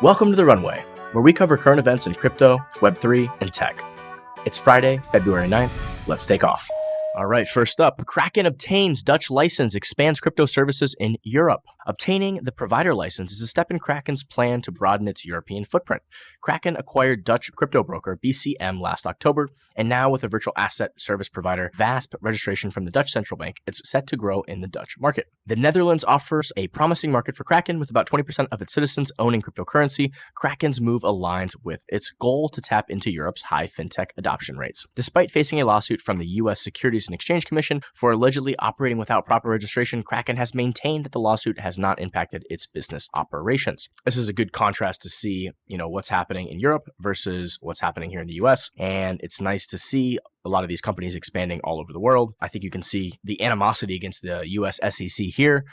Welcome to the Runway, where we cover current events in crypto, Web3, and tech. It's Friday, February 9th. Let's take off. All right, first up, Kraken obtains Dutch license, expands crypto services in Europe. Obtaining the provider license is a step in Kraken's plan to broaden its European footprint. Kraken acquired Dutch crypto broker BCM last October, and now with a virtual asset service provider VASP registration from the Dutch Central Bank, it's set to grow in the Dutch market. The Netherlands offers a promising market for Kraken, with about 20% of its citizens owning cryptocurrency. Kraken's move aligns with its goal to tap into Europe's high fintech adoption rates. Despite facing a lawsuit from the U.S. Securities and Exchange Commission for allegedly operating without proper registration, Kraken has maintained that the lawsuit has not impacted its business operations. This is a good contrast to see, what's happening in Europe versus what's happening here in the US. And it's nice to see a lot of these companies expanding all over the world. I think you can see the animosity against the US SEC here.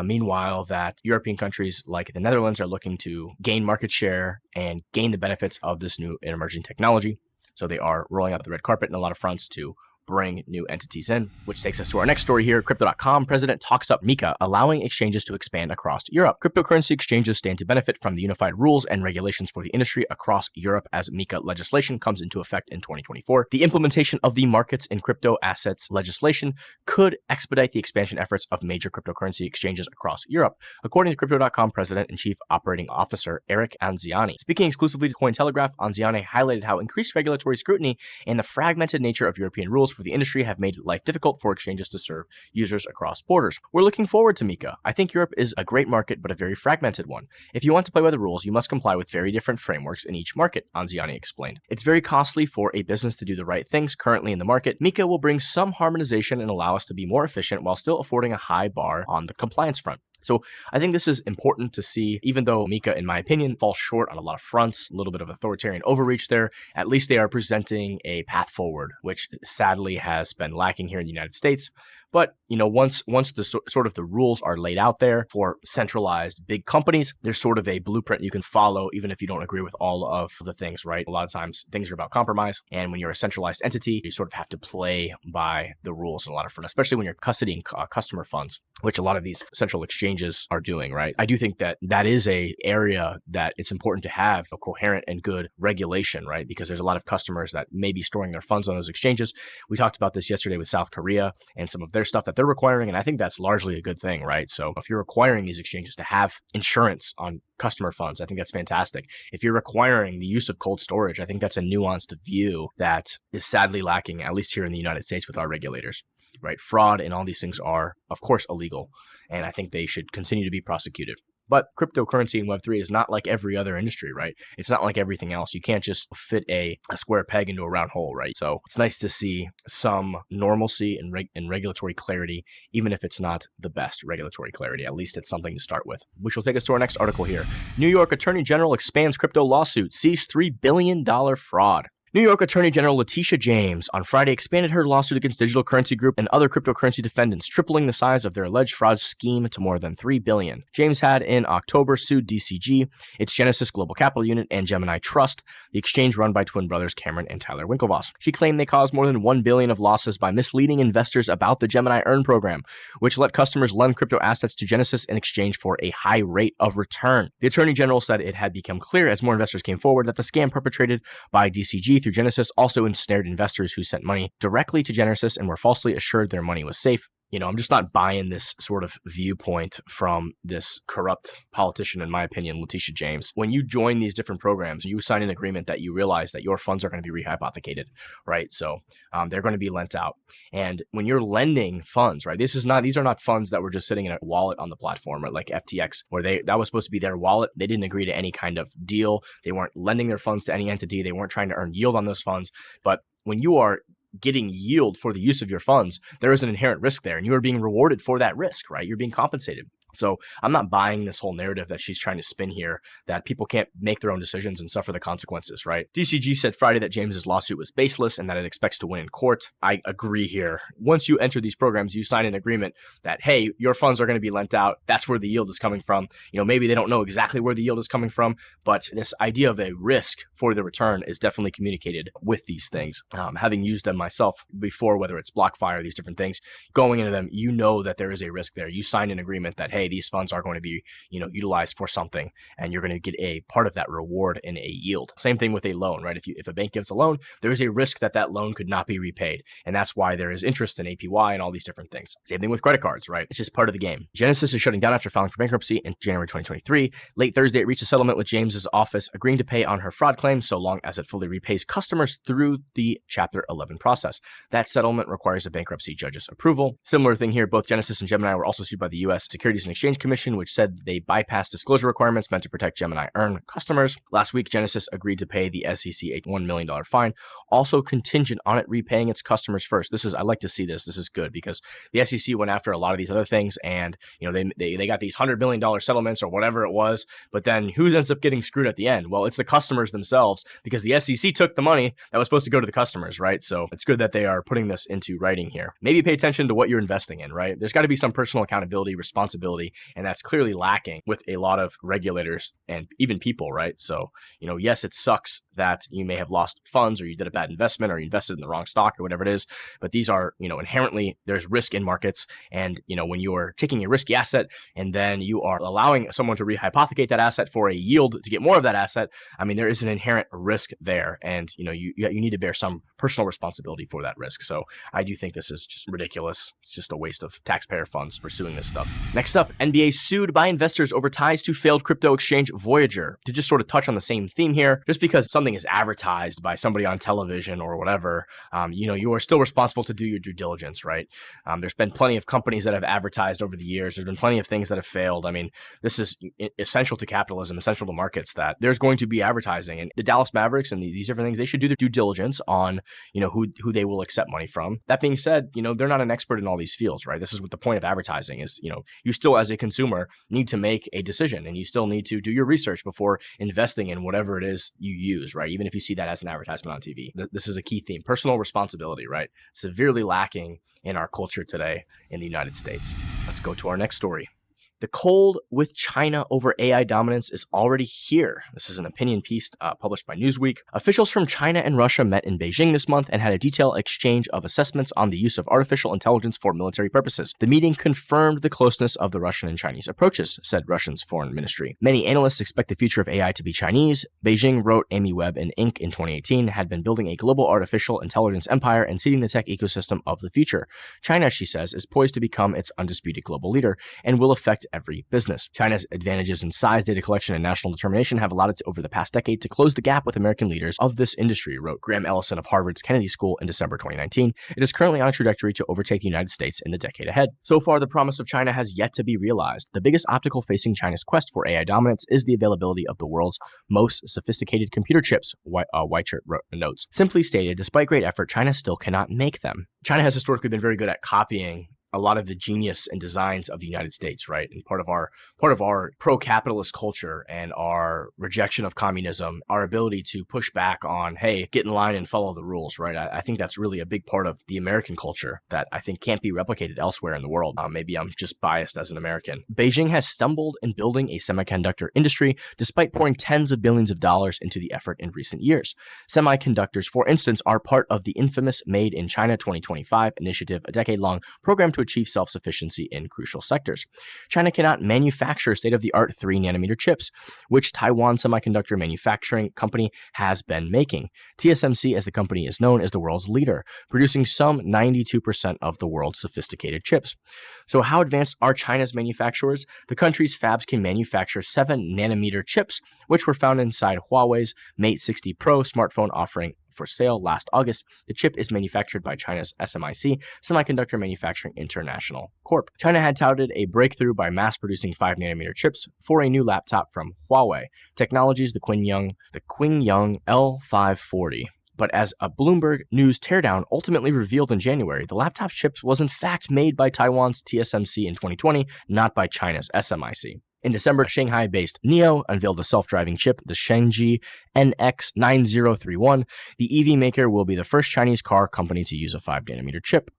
Meanwhile, that European countries like the Netherlands are looking to gain market share and gain the benefits of this new and emerging technology. So they are rolling out the red carpet in a lot of fronts to bring new entities in, which takes us to our next story here. Crypto.com president talks up MICA, allowing exchanges to expand across Europe. Cryptocurrency exchanges stand to benefit from the unified rules and regulations for the industry across Europe as MICA legislation comes into effect in 2024. The implementation of the markets in crypto assets legislation could expedite the expansion efforts of major cryptocurrency exchanges across Europe, according to Crypto.com president and chief operating officer Eric Anziani. Speaking exclusively to Cointelegraph, Anziani highlighted how increased regulatory scrutiny and the fragmented nature of European rules for the industry have made life difficult for exchanges to serve users across borders. We're looking forward to MICA. I think Europe is a great market, but a very fragmented one. If you want to play by the rules, you must comply with very different frameworks in each market, Anziani explained. It's very costly for a business to do the right things currently in the market. MICA will bring some harmonization and allow us to be more efficient while still affording a high bar on the compliance front. So I think this is important to see, even though MICA, in my opinion, falls short on a lot of fronts, a little bit of authoritarian overreach there. At least they are presenting a path forward, which sadly has been lacking here in the United States. But, once the sort of the rules are laid out there for centralized big companies, there's sort of a blueprint you can follow, even if you don't agree with all of the things, right? A lot of times things are about compromise. And when you're a centralized entity, you sort of have to play by the rules in a lot of fronts, especially when you're custodying customer funds, which a lot of these central exchanges are doing, right? I do think that is a area that it's important to have a coherent and good regulation, right? Because there's a lot of customers that may be storing their funds on those exchanges. We talked about this yesterday with South Korea and some of their stuff that they're requiring, and I think that's largely a good thing, right? So if you're requiring these exchanges to have insurance on customer funds, I think that's fantastic. If you're requiring the use of cold storage, I think that's a nuanced view that is sadly lacking, at least here in the United States with our regulators, right? Fraud and all these things are, of course, illegal, and I think they should continue to be prosecuted. But cryptocurrency and Web3 is not like every other industry, right? It's not like everything else. You can't just fit a square peg into a round hole, right? So it's nice to see some normalcy and regulatory clarity, even if it's not the best regulatory clarity. At least it's something to start with, which will take us to our next article here. New York Attorney General expands crypto lawsuit, sees $3 billion fraud. New York Attorney General Letitia James on Friday expanded her lawsuit against Digital Currency Group and other cryptocurrency defendants, tripling the size of their alleged fraud scheme to more than $3 billion. James had in October sued DCG, its Genesis Global Capital Unit, and Gemini Trust, the exchange run by twin brothers Cameron and Tyler Winklevoss. She claimed they caused more than $1 billion of losses by misleading investors about the Gemini Earn program, which let customers lend crypto assets to Genesis in exchange for a high rate of return. The Attorney General said it had become clear as more investors came forward that the scam perpetrated by DCG through Genesis also ensnared investors who sent money directly to Genesis and were falsely assured their money was safe. I'm just not buying this sort of viewpoint from this corrupt politician, in my opinion, Letitia James. When you join these different programs, you sign an agreement that you realize that your funds are going to be rehypothecated, right? So they're going to be lent out. And when you're lending funds, right, these are not funds that were just sitting in a wallet on the platform, right, like FTX, where that was supposed to be their wallet. They didn't agree to any kind of deal. They weren't lending their funds to any entity. They weren't trying to earn yield on those funds. But when you are getting yield for the use of your funds, there is an inherent risk there, and you are being rewarded for that risk, right? You're being compensated. So I'm not buying this whole narrative that she's trying to spin here, that people can't make their own decisions and suffer the consequences, right? DCG said Friday that James's lawsuit was baseless and that it expects to win in court. I agree here. Once you enter these programs, you sign an agreement that, hey, your funds are going to be lent out. That's where the yield is coming from. Maybe they don't know exactly where the yield is coming from, but this idea of a risk for the return is definitely communicated with these things. Having used them myself before, whether it's BlockFi or these different things, going into them, you know that there is a risk there. You sign an agreement that, hey, hey, these funds are going to be, utilized for something, and you're going to get a part of that reward in a yield. Same thing with a loan, right? If a bank gives a loan, there is a risk that that loan could not be repaid. And that's why there is interest in APY and all these different things. Same thing with credit cards, right? It's just part of the game. Genesis is shutting down after filing for bankruptcy in January 2023. Late Thursday, it reached a settlement with James's office, agreeing to pay on her fraud claim so long as it fully repays customers through the Chapter 11 process. That settlement requires a bankruptcy judge's approval. Similar thing here, both Genesis and Gemini were also sued by the U.S. Securities and Exchange Commission, which said they bypassed disclosure requirements meant to protect Gemini Earn customers. Last week, Genesis agreed to pay the SEC a $1 million fine, also contingent on it repaying its customers first. I like to see this. This is good because the SEC went after a lot of these other things, and they got these $100 million settlements or whatever it was, but then who ends up getting screwed at the end? Well, it's the customers themselves, because the SEC took the money that was supposed to go to the customers, right? So it's good that they are putting this into writing here. Maybe pay attention to what you're investing in, right? There's got to be some personal accountability, responsibility, and that's clearly lacking with a lot of regulators and even people, right? So, yes, it sucks that you may have lost funds, or you did a bad investment, or you invested in the wrong stock, or whatever it is, but these are, inherently there's risk in markets, and, when you're taking a risky asset and then you are allowing someone to rehypothecate that asset for a yield to get more of that asset, there is an inherent risk there, and, you need to bear some personal responsibility for that risk. So I do think this is just ridiculous. It's just a waste of taxpayer funds pursuing this stuff. Next up, NBA sued by investors over ties to failed crypto exchange Voyager. To just sort of touch on the same theme here, just because something is advertised by somebody on television or whatever, you are still responsible to do your due diligence, right? There's been plenty of companies that have advertised over the years. There's been plenty of things that have failed. This is essential to capitalism, essential to markets, that there's going to be advertising. And the Dallas Mavericks and these different things, they should do their due diligence on, who they will accept money from. That being said, they're not an expert in all these fields, right? This is what the point of advertising is. You still, as a consumer, need to make a decision, and you still need to do your research before investing in whatever it is you use, right? Even if you see that as an advertisement on TV. This is a key theme. Personal responsibility, right? Severely lacking in our culture today in the United States. Let's go to our next story. The cold with China over AI dominance is already here. This is an opinion piece published by Newsweek. Officials from China and Russia met in Beijing this month and had a detailed exchange of assessments on the use of artificial intelligence for military purposes. The meeting confirmed the closeness of the Russian and Chinese approaches, said Russia's foreign ministry. Many analysts expect the future of AI to be Chinese. Beijing, wrote Amy Webb in Inc. in 2018, had been building a global artificial intelligence empire and seeding the tech ecosystem of the future. China, she says, is poised to become its undisputed global leader and will affect every business. China's advantages in size, data collection, and national determination have allowed it over the past decade to close the gap with American leaders of this industry, wrote Graham Ellison of Harvard's Kennedy School in December 2019. It is currently on a trajectory to overtake the United States in the decade ahead. So far, the promise of China has yet to be realized. The biggest obstacle facing China's quest for AI dominance is the availability of the world's most sophisticated computer chips, Weichert notes. Simply stated, despite great effort, China still cannot make them. China has historically been very good at copying a lot of the genius and designs of the United States, right? And part of our pro-capitalist culture and our rejection of communism, our ability to push back on, hey, get in line and follow the rules, right? I think that's really a big part of the American culture that I think can't be replicated elsewhere in the world. Maybe I'm just biased as an American. Beijing has stumbled in building a semiconductor industry despite pouring tens of billions of dollars into the effort in recent years. Semiconductors, for instance, are part of the infamous Made in China 2025 initiative, a decade-long program to achieve self-sufficiency in crucial sectors. China cannot manufacture state-of-the-art 3nm chips, which Taiwan Semiconductor Manufacturing Company has been making. TSMC, as the company is known, is the world's leader, producing some 92% of the world's sophisticated chips. So how advanced are China's manufacturers? The country's fabs can manufacture 7nm chips, which were found inside Huawei's Mate 60 Pro smartphone offering for sale last August. The chip is manufactured by China's SMIC, Semiconductor Manufacturing International Corp. China had touted a breakthrough by mass-producing 5nm chips for a new laptop from Huawei Technologies, the Qingyang L540. But as a Bloomberg News teardown ultimately revealed in January, the laptop chip was in fact made by Taiwan's TSMC in 2020, not by China's SMIC. In December, Shanghai-based NIO unveiled a self-driving chip, the Shenzhi NX9031. The EV maker will be the first Chinese car company to use a 5nm chip.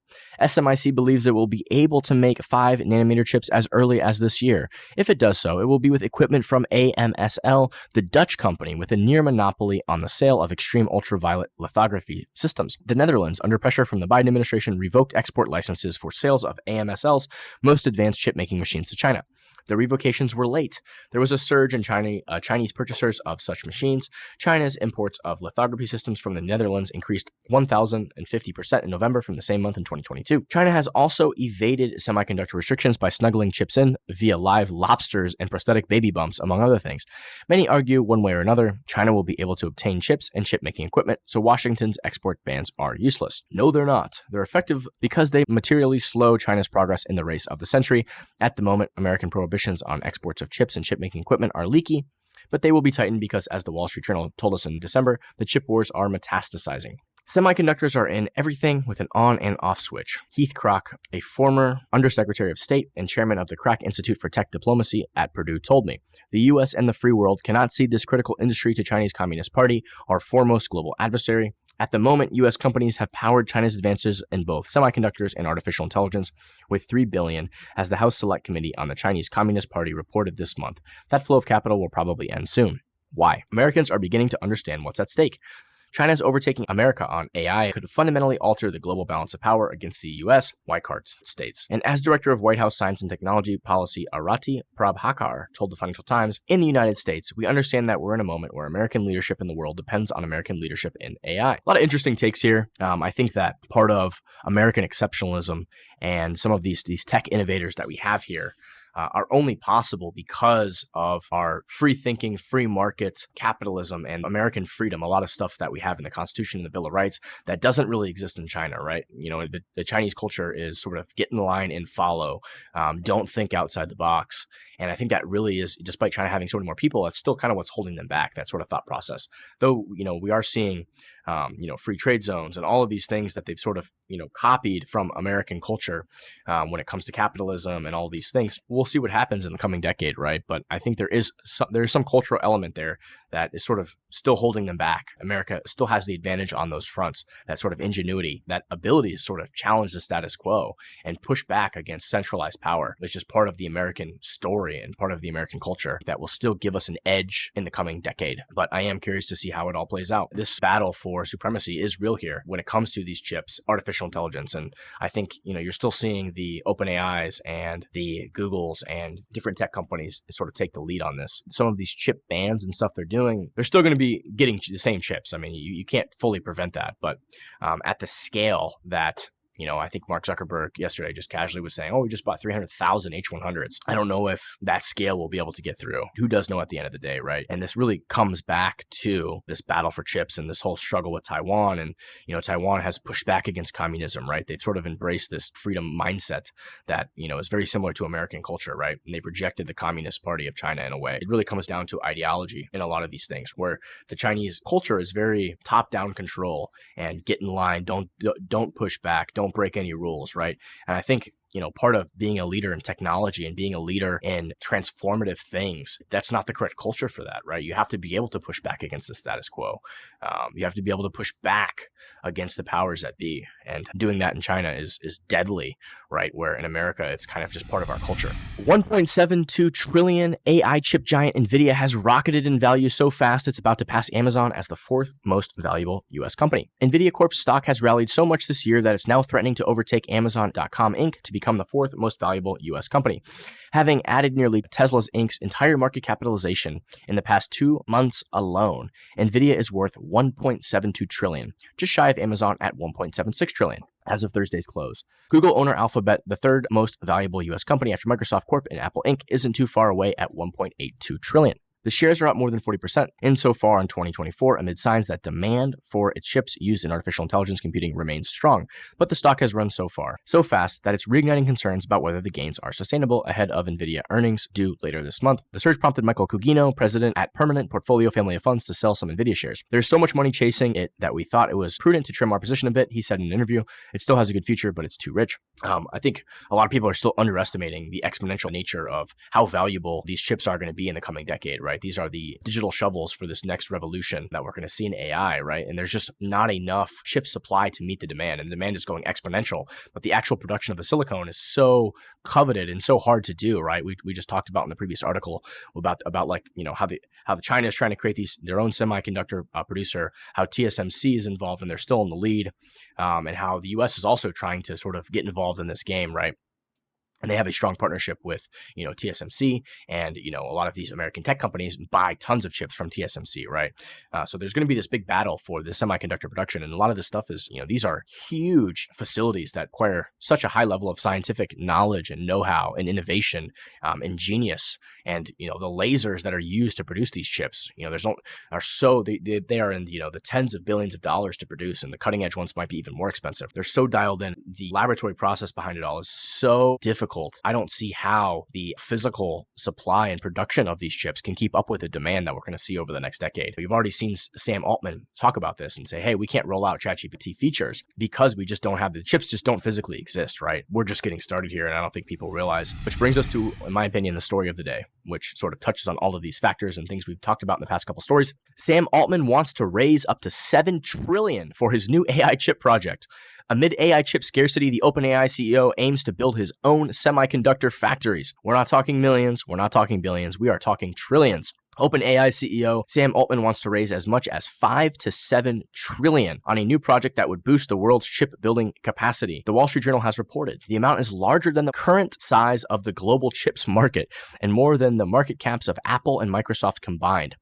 SMIC believes it will be able to make 5nm chips as early as this year. If it does so, it will be with equipment from AMSL, the Dutch company with a near monopoly on the sale of extreme ultraviolet lithography systems. The Netherlands, under pressure from the Biden administration, revoked export licenses for sales of AMSL's most advanced chip-making machines to China. the revocations were late. There was a surge in Chinese purchasers of such machines. China's imports of lithography systems from the Netherlands increased 1,050% in November from the same month in 2022. China has also evaded semiconductor restrictions by snuggling chips in via live lobsters and prosthetic baby bumps, among other things. Many argue, one way or another, China will be able to obtain chips and chip-making equipment, so Washington's export bans are useless. No, they're not. They're effective because they materially slow China's progress in the race of the century. At the moment, American prohibitions on exports of chips and chip-making equipment are leaky, but they will be tightened because, as the Wall Street Journal told us in December, the chip wars are metastasizing. Semiconductors are in everything with an on and off switch. Heath Kroc, a former Undersecretary of State and chairman of the Kraken Institute for Tech Diplomacy at Purdue, told me, the U.S. and the free world cannot cede this critical industry to Chinese Communist Party, our foremost global adversary. At the moment, U.S. companies have powered China's advances in both semiconductors and artificial intelligence with $3 billion, as the House Select Committee on the Chinese Communist Party reported this month. That flow of capital will probably end soon. Why? Americans are beginning to understand what's at stake. China's overtaking America on AI could fundamentally alter the global balance of power against the U.S., Weikart states. And as director of White House Science and Technology Policy Arati Prabhakar told the Financial Times, in the United States, we understand that we're in a moment where American leadership in the world depends on American leadership in AI. A lot of interesting takes here. I think that part of American exceptionalism and some of these tech innovators that we have here are only possible because of our free thinking, free market capitalism and American freedom. A lot of stuff that we have in the Constitution and the Bill of Rights that doesn't really exist in China, right? You know, the Chinese culture is sort of get in line and follow, don't think outside the box. And I think that really is, despite China having so many more people, that's still kind of what's holding them back, that sort of thought process. Though, you know, we are seeing, free trade zones and all of these things that they've sort of, copied from American culture when it comes to capitalism and all these things. We'll see what happens in the coming decade, right? But I think there is some cultural element there that is sort of still holding them back. America still has the advantage on those fronts, that sort of ingenuity, that ability to sort of challenge the status quo and push back against centralized power. It's just part of the American story and part of the American culture that will still give us an edge in the coming decade. But I am curious to see how it all plays out. This battle for supremacy is real here when it comes to these chips, artificial intelligence. And I think, you're still seeing the OpenAIs and the Googles and different tech companies sort of take the lead on this. Some of these chip bans and stuff they're doing, they're still going to be getting the same chips. I mean, you can't fully prevent that, but at the scale that I think Mark Zuckerberg yesterday just casually was saying, we just bought 300,000 H100s. I don't know if that scale will be able to get through. Who does know at the end of the day, right? And this really comes back to this battle for chips and this whole struggle with Taiwan. And, Taiwan has pushed back against communism, right? They've sort of embraced this freedom mindset that, is very similar to American culture, right? And they've rejected the Communist Party of China in a way. It really comes down to ideology in a lot of these things, where the Chinese culture is very top-down control and get in line, don't push back, don't break any rules, right? And I think part of being a leader in technology and being a leader in transformative things, that's not the correct culture for that, right? You have to be able to push back against the status quo. You have to be able to push back against the powers that be. And doing that in China is deadly, right? Where in America, it's kind of just part of our culture. 1.72 trillion AI chip giant NVIDIA has rocketed in value so fast it's about to pass Amazon as the fourth most valuable U.S. company. NVIDIA Corp's stock has rallied so much this year that it's now threatening to overtake Amazon.com Inc. to become the fourth most valuable U.S. company, having added nearly Tesla's Inc.'s entire market capitalization in the past 2 months alone. NVIDIA is worth $1.72 trillion, just shy of Amazon at $1.76 trillion. As of Thursday's close. Google owner Alphabet, the third most valuable U.S. company after Microsoft Corp and Apple Inc., isn't too far away at $1.82 trillion. The shares are up more than 40% insofar in 2024 amid signs that demand for its chips used in artificial intelligence computing remains strong, but the stock has run so fast that it's reigniting concerns about whether the gains are sustainable ahead of NVIDIA earnings due later this month. The surge prompted Michael Cugino, president at Permanent Portfolio Family of Funds, to sell some NVIDIA shares. There's so much money chasing it that we thought it was prudent to trim our position a bit, he said in an interview. It still has a good future, but it's too rich. I think a lot of people are still underestimating the exponential nature of how valuable these chips are going to be in the coming decade, right? These are the digital shovels for this next revolution that we're going to see in AI, right? And there's just not enough chip supply to meet the demand, and the demand is going exponential. But the actual production of the silicone is so coveted and so hard to do, right? We just talked about in the previous article about how the China is trying to create their own semiconductor producer, how TSMC is involved and they're still in the lead, and how the U.S. is also trying to sort of get involved in this game, right? And they have a strong partnership with, TSMC, and, a lot of these American tech companies buy tons of chips from TSMC, right? So there's going to be this big battle for the semiconductor production. And a lot of this stuff is, these are huge facilities that require such a high level of scientific knowledge and know-how and innovation, and genius. And, the lasers that are used to produce these chips, they are in, the tens of billions of dollars to produce, and the cutting edge ones might be even more expensive. They're so dialed in. The laboratory process behind it all is so difficult. I don't see how the physical supply and production of these chips can keep up with the demand that we're going to see over the next decade. We've already seen Sam Altman talk about this and say, hey, we can't roll out ChatGPT features because we just don't have the chips, just don't physically exist, right? We're just getting started here, and I don't think people realize. Which brings us to, in my opinion, the story of the day, which sort of touches on all of these factors and things we've talked about in the past couple stories. Sam Altman wants to raise up to $7 trillion for his new AI chip project. Amid AI chip scarcity, the OpenAI CEO aims to build his own semiconductor factories. We're not talking millions, we're not talking billions, we are talking trillions. OpenAI CEO Sam Altman wants to raise as much as $5 to $7 trillion on a new project that would boost the world's chip building capacity. The Wall Street Journal has reported the amount is larger than the current size of the global chips market and more than the market caps of Apple and Microsoft combined.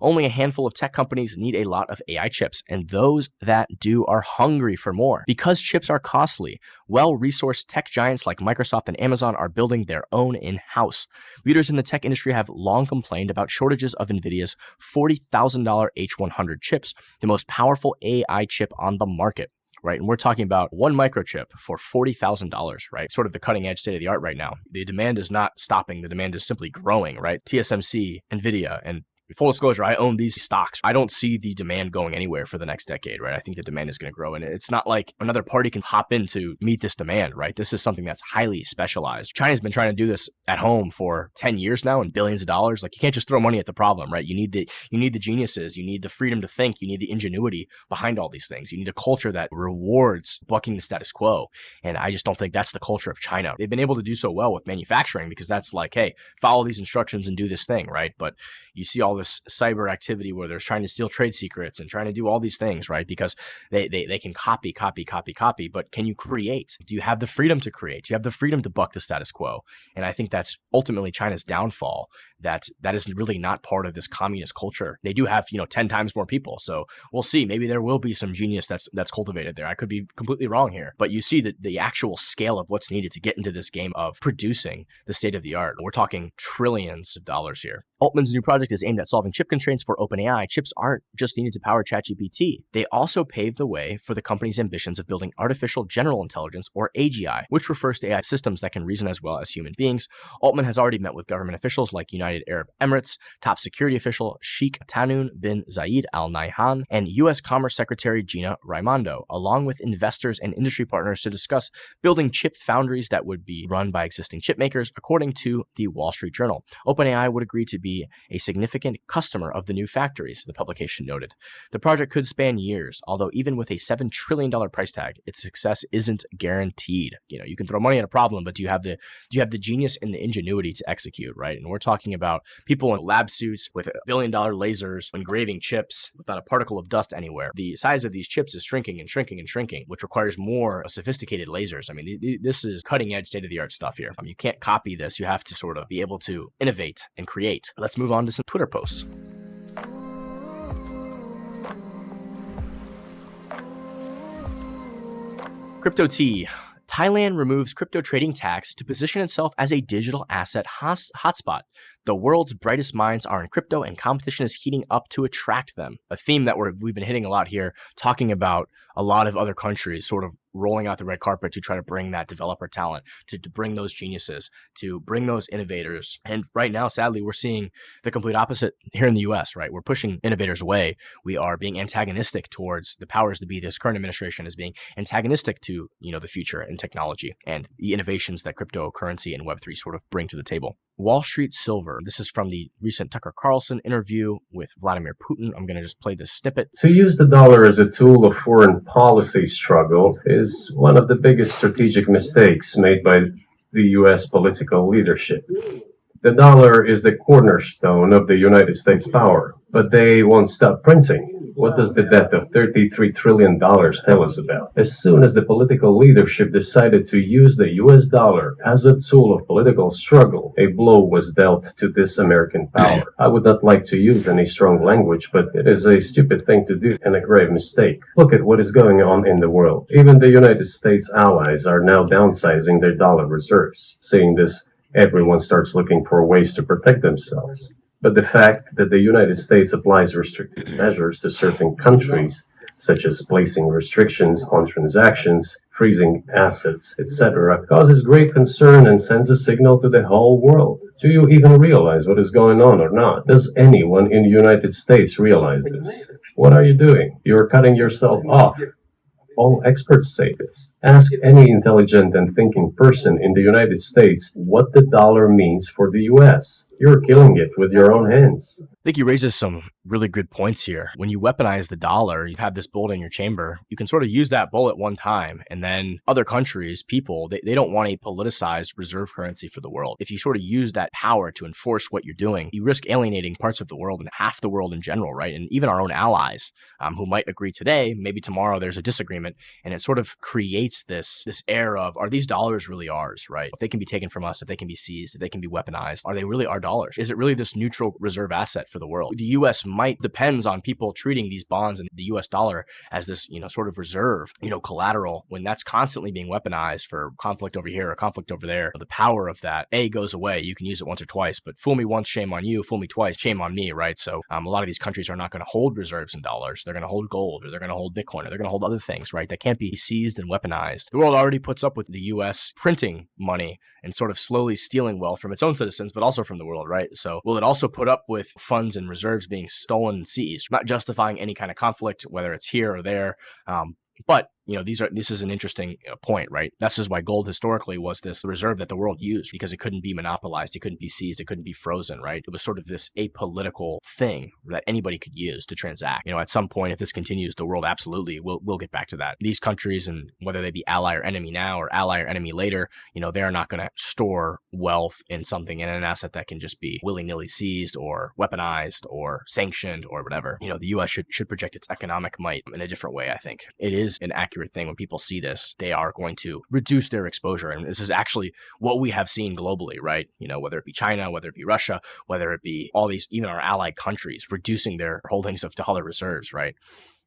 Only a handful of tech companies need a lot of AI chips, and those that do are hungry for more. Because chips are costly, well-resourced tech giants like Microsoft and Amazon are building their own in-house. Leaders in the tech industry have long complained about shortages of NVIDIA's $40,000 H100 chips, the most powerful AI chip on the market. Right. And we're talking about one microchip for $40,000, right? Sort of the cutting edge state of the art right now. The demand is not stopping. The demand is simply growing, right? TSMC, NVIDIA, and full disclosure, I own these stocks. I don't see the demand going anywhere for the next decade, right? I think the demand is going to grow. And it's not like another party can hop in to meet this demand, right? This is something that's highly specialized. China's been trying to do this at home for 10 years now and billions of dollars. Like, you can't just throw money at the problem, right? You need the geniuses. You need the freedom to think. You need the ingenuity behind all these things. You need a culture that rewards bucking the status quo. And I just don't think that's the culture of China. They've been able to do so well with manufacturing because that's like, hey, follow these instructions and do this thing, right? But you see all this cyber activity where they're trying to steal trade secrets and trying to do all these things, right? Because they can copy. But can you create? Do you have the freedom to create? Do you have the freedom to buck the status quo? And I think that's ultimately China's downfall, that is really not part of this communist culture. They do have, 10 times more people. So we'll see. Maybe there will be some genius that's cultivated there. I could be completely wrong here. But you see the actual scale of what's needed to get into this game of producing the state of the art. We're talking trillions of dollars here. Altman's new project is aimed at solving chip constraints for OpenAI. Chips aren't just needed to power ChatGPT. They also pave the way for the company's ambitions of building artificial general intelligence, or AGI, which refers to AI systems that can reason as well as human beings. Altman has already met with government officials like United Arab Emirates, top security official Sheikh Tahnoun bin Zayed Al Nahyan, and U.S. Commerce Secretary Gina Raimondo, along with investors and industry partners to discuss building chip foundries that would be run by existing chip makers, according to the Wall Street Journal. OpenAI would agree to be a significant customer of the new factories, the publication noted. The project could span years, although even with a $7 trillion price tag, its success isn't guaranteed. You can throw money at a problem, but do you have the genius and the ingenuity to execute, right? And we're talking about people in lab suits with $1 billion lasers engraving chips without a particle of dust anywhere. The size of these chips is shrinking and shrinking and shrinking, which requires more sophisticated lasers. I mean, this is cutting edge state of the art stuff here. You can't copy this. You have to sort of be able to innovate and create. Let's move on to some Twitter posts. Crypto T. Thailand removes crypto trading tax to position itself as a digital asset hotspot. The world's brightest minds are in crypto, and competition is heating up to attract them. A theme that we've been hitting a lot here, talking about a lot of other countries sort of rolling out the red carpet to try to bring that developer talent, to bring those geniuses, to bring those innovators. And right now, sadly, we're seeing the complete opposite here in the US, right? We're pushing innovators away. We are being antagonistic towards the powers that be. This current administration is being antagonistic to, the future and technology and the innovations that cryptocurrency and Web3 sort of bring to the table. Wall Street Silver. This is from the recent Tucker Carlson interview with Vladimir Putin. I'm going to just play this snippet. To use the dollar as a tool of foreign policy struggle is one of the biggest strategic mistakes made by the U.S. political leadership. The dollar is the cornerstone of the United States power, but they won't stop printing. What does the debt of $33 trillion tell us about? As soon as the political leadership decided to use the US dollar as a tool of political struggle, a blow was dealt to this American power. I would not like to use any strong language, but it is a stupid thing to do and a grave mistake. Look at what is going on in the world. Even the United States allies are now downsizing their dollar reserves. Seeing this, everyone starts looking for ways to protect themselves. But the fact that the United States applies restrictive measures to certain countries, such as placing restrictions on transactions, freezing assets, etc., causes great concern and sends a signal to the whole world. Do you even realize what is going on or not? Does anyone in the United States realize this? What are you doing? You are cutting yourself off. All experts say this. Ask any intelligent and thinking person in the United States what the dollar means for the US. You're killing it with your own hands. I think he raises some really good points here. When you weaponize the dollar, you have this bullet in your chamber. You can sort of use that bullet one time, and then other countries, people, they don't want a politicized reserve currency for the world. If you sort of use that power to enforce what you're doing, you risk alienating parts of the world and half the world in general, right? And even our own allies who might agree today, maybe tomorrow there's a disagreement, and it sort of creates this air of, are these dollars really ours, right? If they can be taken from us, if they can be seized, if they can be weaponized, are they really our dollars? Is it really this neutral reserve asset for the world? The U.S. depends on people treating these bonds and the U.S. dollar as this, sort of reserve, collateral, when that's constantly being weaponized for conflict over here or conflict over there. The power of that, goes away. You can use it once or twice, but fool me once, shame on you. Fool me twice, shame on me, right? So a lot of these countries are not going to hold reserves in dollars. They're going to hold gold, or they're going to hold Bitcoin, or they're going to hold other things, right? That can't be seized and weaponized. The world already puts up with the U.S. printing money and sort of slowly stealing wealth from its own citizens, but also from the world, right? So will it also put up with funds and reserves being stolen and seized? Not justifying any kind of conflict, whether it's here or there. But this is an interesting point, right? This is why gold historically was this reserve that the world used, because it couldn't be monopolized, it couldn't be seized, it couldn't be frozen, right? It was sort of this apolitical thing that anybody could use to transact. At some point, if this continues, the world absolutely will get back to that. These countries, and whether they be ally or enemy now or ally or enemy later, they're not going to store wealth in something, in an asset that can just be willy-nilly seized or weaponized or sanctioned or whatever. The U.S. should project its economic might in a different way, I think. It is an accurate thing. When people see this, they are going to reduce their exposure. And this is actually what we have seen globally, right? Whether it be China, whether it be Russia, whether it be all these, even our allied countries, reducing their holdings of dollar reserves, right?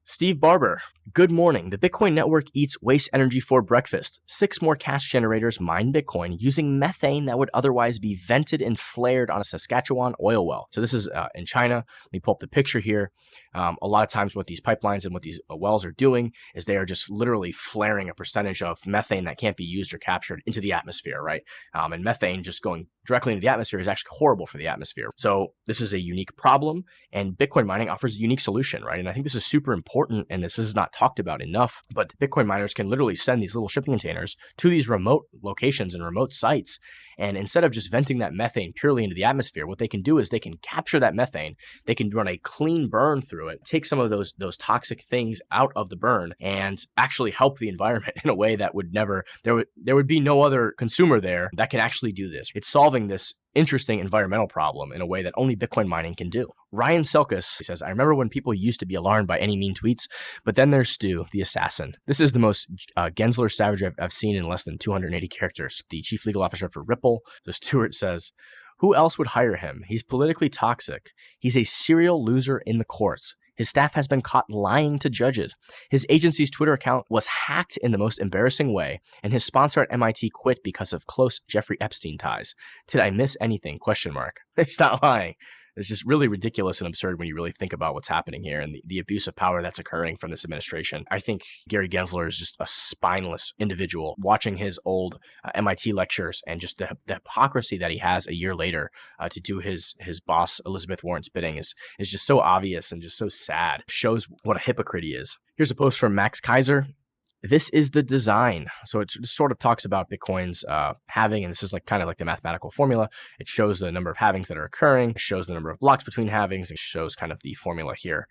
Steve Barber, good morning. The Bitcoin network eats waste energy for breakfast. 6 more cash generators mine Bitcoin using methane that would otherwise be vented and flared on a Saskatchewan oil well. So this is in China. Let me pull up the picture here. A lot of times what these pipelines and what these wells are doing is they are just literally flaring a percentage of methane that can't be used or captured into the atmosphere, right? And methane just going directly into the atmosphere is actually horrible for the atmosphere. So this is a unique problem, and Bitcoin mining offers a unique solution, right? And I think this is super important, and this is not talked about enough, but Bitcoin miners can literally send these little shipping containers to these remote locations and remote sites. And instead of just venting that methane purely into the atmosphere, what they can do is they can capture that methane, they can run a clean burn through it, take some of those toxic things out of the burn, and actually help the environment in a way that would never, there would be no other consumer there that can actually do this. It's solving this interesting environmental problem in a way that only Bitcoin mining can do. Ryan Selkus says, I remember when people used to be alarmed by any mean tweets, but then there's Stu, the assassin. This is the most Gensler savage I've seen in less than 280 characters. The chief legal officer for Ripple, the Stewart says, who else would hire him? He's politically toxic. He's a serial loser in the courts. His staff has been caught lying to judges. His agency's Twitter account was hacked in the most embarrassing way, and his sponsor at MIT quit because of close Jeffrey Epstein ties. Did I miss anything? ? He's not lying. It's just really ridiculous and absurd when you really think about what's happening here and the abuse of power that's occurring from this administration. I think Gary Gensler is just a spineless individual. Watching his old MIT lectures and just the hypocrisy that he has a year later to do his boss Elizabeth Warren's bidding is just so obvious and just so sad. It shows what a hypocrite he is. Here's a post from Max Kaiser. this is the design. So it sort of talks about Bitcoin's halving, and this is like kind of like the mathematical formula. It shows the number of halvings that are occurring, it shows the number of blocks between halvings, it shows kind of the formula here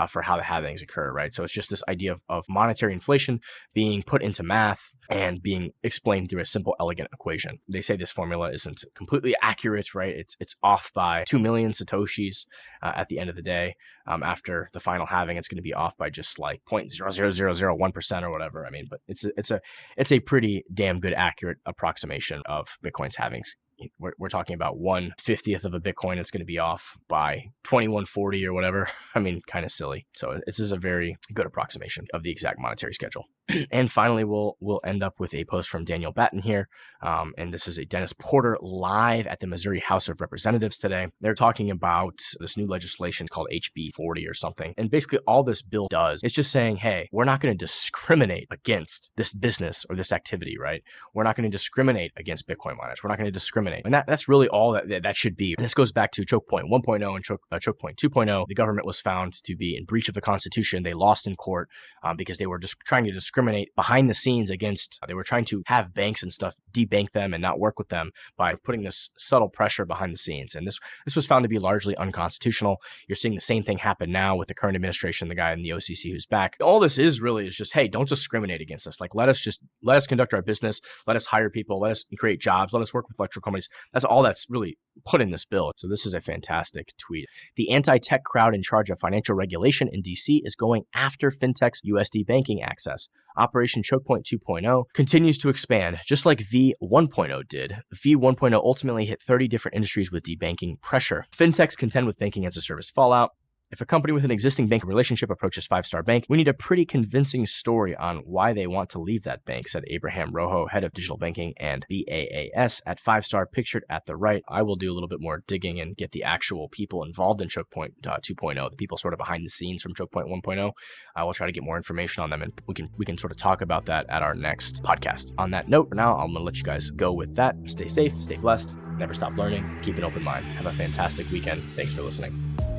for how the halvings occur, right? So it's just this idea of monetary inflation being put into math and being explained through a simple, elegant equation. They say this formula isn't completely accurate, right? It's off by 2 million Satoshis at the end of the day. After the final halving, it's going to be off by just like 0.00001% or whatever. I mean, but it's a pretty damn good accurate approximation of Bitcoin's halvings. We're talking about 1/50th of a Bitcoin. It's going to be off by 2140 or whatever. I mean, kind of silly. So this is a very good approximation of the exact monetary schedule. And finally, we'll end up with a post from Daniel Batten here. And this is a Dennis Porter live at the Missouri House of Representatives today. They're talking about this new legislation called HB 40 or something. And basically all this bill does is just saying, hey, we're not going to discriminate against this business or this activity, right? We're not going to discriminate against Bitcoin miners. We're not going to discriminate. And that's really all that should be. And this goes back to choke point 1.0 and choke point 2.0. The government was found to be in breach of the Constitution. They lost in court because they were just trying to discriminate behind the scenes against, they were trying to have banks and stuff debank them and not work with them by putting this subtle pressure behind the scenes. And this was found to be largely unconstitutional. You're seeing the same thing happen now with the current administration, the guy in the OCC who's back. All this is just, hey, don't discriminate against us. Like, let us conduct our business. Let us hire people. Let us create jobs. Let us work with electrical companies. That's all that's really put in this bill. So this is a fantastic tweet. The anti-tech crowd in charge of financial regulation in DC is going after fintech's USD banking access. Operation Chokepoint 2.0 continues to expand, just like V 1.0 did. V 1.0 ultimately hit 30 different industries with debanking pressure. Fintechs contend with banking as a service fallout. If a company with an existing bank relationship approaches Five Star Bank, we need a pretty convincing story on why they want to leave that bank, said Abraham Rojo, head of digital banking and BAAS at Five Star, pictured at the right. I will do a little bit more digging and get the actual people involved in Chokepoint 2.0, the people sort of behind the scenes from Chokepoint 1.0. I will try to get more information on them, and we can sort of talk about that at our next podcast. On that note, for now, I'm going to let you guys go with that. Stay safe, stay blessed, never stop learning, keep an open mind. Have a fantastic weekend. Thanks for listening.